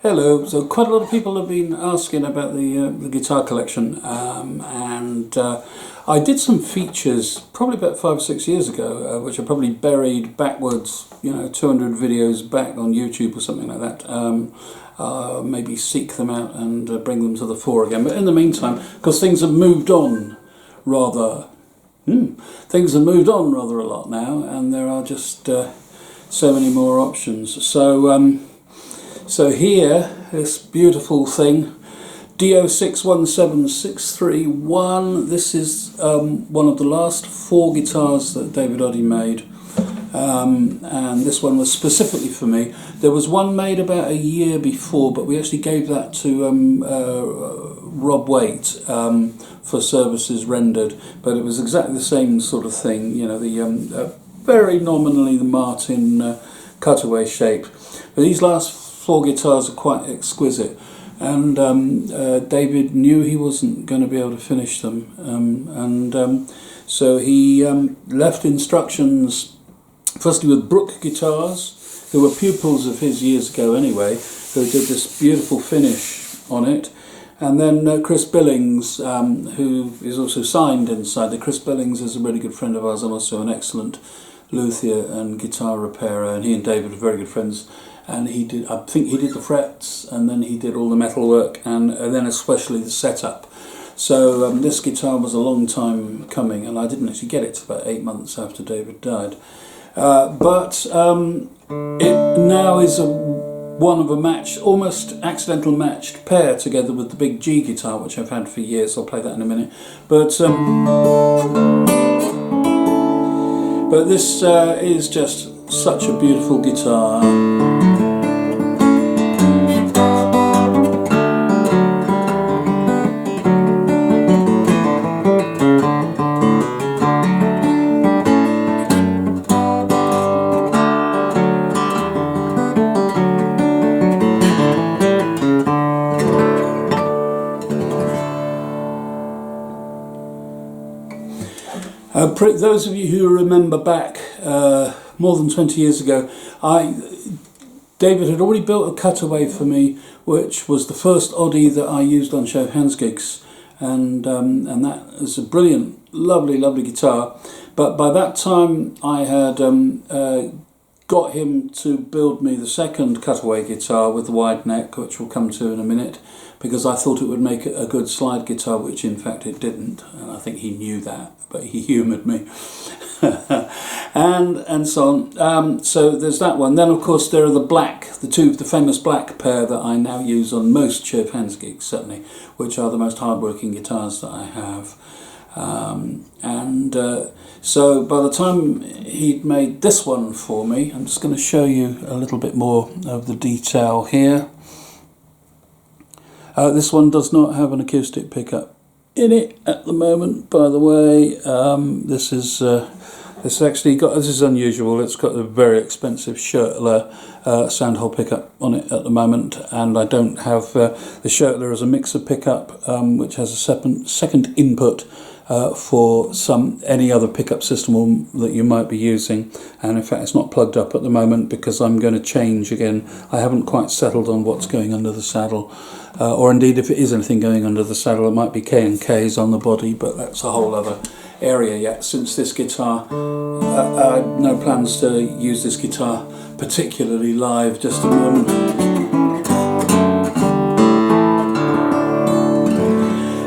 Hello. So quite a lot of people have been asking about the guitar collection, and I did some features probably about 5 or 6 years ago, which are probably buried backwards, 200 videos back on YouTube or something like that. Maybe seek them out and bring them to the fore again. But in the meantime, because things have moved on rather, things have moved on rather a lot now, and there are just so many more options. So here, this beautiful thing, DO617631. This is one of the last 4 guitars that David Oddie made, and this one was specifically for me. There was one made about a year before, but we actually gave that to Rob Waite for services rendered. But it was exactly the same sort of thing, the very nominally the Martin cutaway shape. But these last 4 guitars are quite exquisite, and David knew he wasn't going to be able to finish them, so he left instructions firstly with Brook Guitars, who were pupils of his years ago anyway, who did this beautiful finish on it, and then Chris Billings, who is also signed inside. Chris Billings is a really good friend of ours and also an excellent luthier and guitar repairer, and he and David are very good friends. And I think he did the frets, and then he did all the metal work, and then especially the setup. So this guitar was a long time coming, and I didn't actually get it about 8 months after David died. But it now is one of a almost accidental matched pair together with the big G guitar, which I've had for years. I'll play that in a minute. But this is just such a beautiful guitar. Those of you who remember back more than 20 years ago, David had already built a cutaway for me, which was the first Oddie that I used on show hands gigs, and that is a brilliant, lovely, lovely guitar. But by that time, I had got him to build me the second cutaway guitar with the wide neck, which we'll come to in a minute, because I thought it would make a good slide guitar, which in fact it didn't, and I think he knew that, but he humoured me. and so on. So there's that one. Then of course there are the famous black pair that I now use on most Chirp Hands gigs, certainly, which are the most hard-working guitars that I have. So by the time he'd made this one for me, I'm just going to show you a little bit more of the detail here. This one does not have an acoustic pickup in it at the moment, by the way. This is unusual. It's got a very expensive Schertler Soundhole pickup on it at the moment, and I don't have the Schertler as a mixer pickup, which has a second input for any other pickup system that you might be using, and in fact it's not plugged up at the moment because I'm going to change again. I haven't quite settled on what's going under the saddle, or indeed if it is anything going under the saddle, it might be K&Ks on the body, but that's a whole other area yet. Since this guitar, I have no plans to use this guitar particularly live. Just a moment.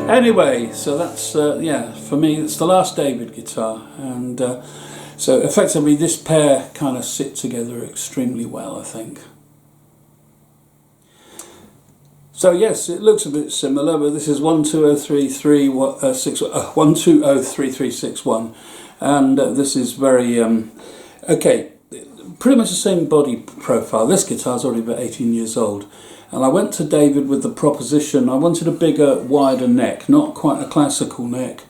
Anyway, so that's for me it's the last David guitar, and so effectively this pair kind of sit together extremely well, I think. So yes, it looks a bit similar, but this is 1203361, and this is very okay. Pretty much the same body profile. This guitar's already about 18 years old. And I went to David with the proposition, I wanted a bigger, wider neck, not quite a classical neck,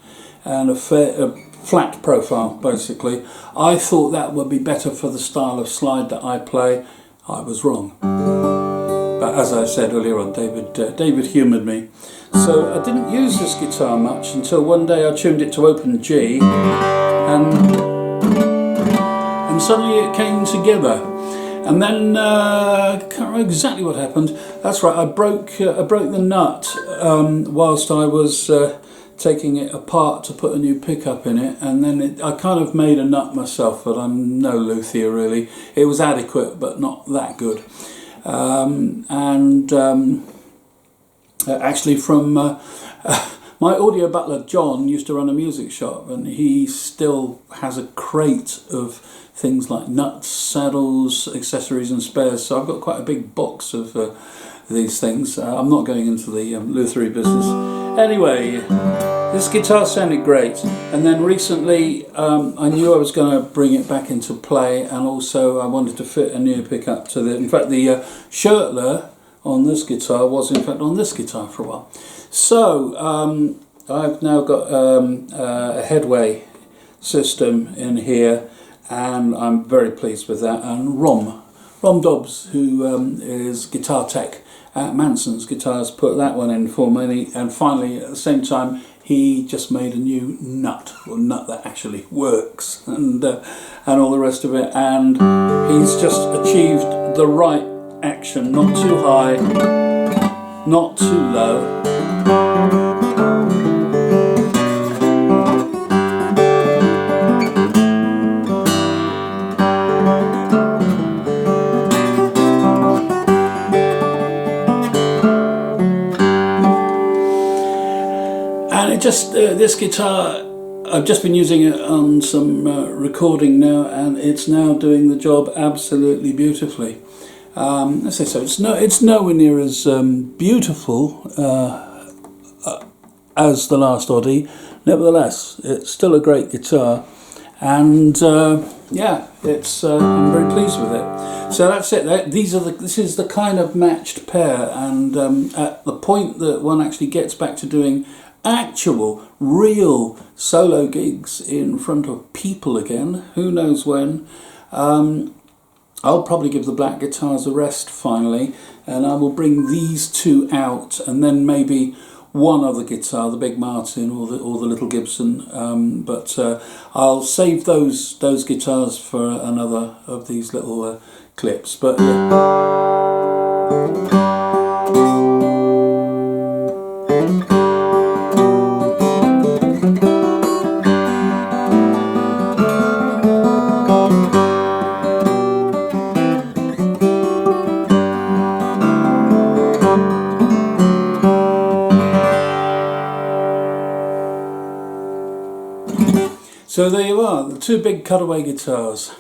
and a flat profile, basically. I thought that would be better for the style of slide that I play. I was wrong. But as I said earlier on, David humoured me. So I didn't use this guitar much until one day I tuned it to open G, and suddenly it came together. And then I can't remember exactly what happened. That's right, I broke the nut whilst I was taking it apart to put a new pickup in it, and then I kind of made a nut myself, but I'm no luthier really. It was adequate, but not that good. Actually, from my audio butler John used to run a music shop, and he still has a crate of things like nuts, saddles, accessories and spares. So I've got quite a big box of these things. I'm not going into the lutherie business. Anyway, this guitar sounded great, and then recently I knew I was going to bring it back into play, and also I wanted to fit a new pickup to the... In fact, the Schertler on this guitar was in fact on this guitar for a while. So I've now got a headway system in here, and I'm very pleased with that. And Rom Dobbs, who is guitar tech at Manson's Guitars, put that one in for me, and finally at the same time he just made a new nut, or nut that actually works, and all the rest of it, and he's just achieved the right action, not too high, not too low. And it just, this guitar, I've just been using it on some recording now, and it's now doing the job absolutely beautifully. As I say, so it's nowhere near as beautiful as the last Oddie. Nevertheless, it's still a great guitar, and yeah, it's I'm very pleased with it. So that's it. This is the kind of matched pair, and at the point that one actually gets back to doing actual, real solo gigs in front of people again, who knows when, I'll probably give the black guitars a rest finally, and I will bring these two out, and then maybe one other guitar, the Big Martin or the Little Gibson, but I'll save those guitars for another of these little clips. But so there you are, the two big cutaway guitars.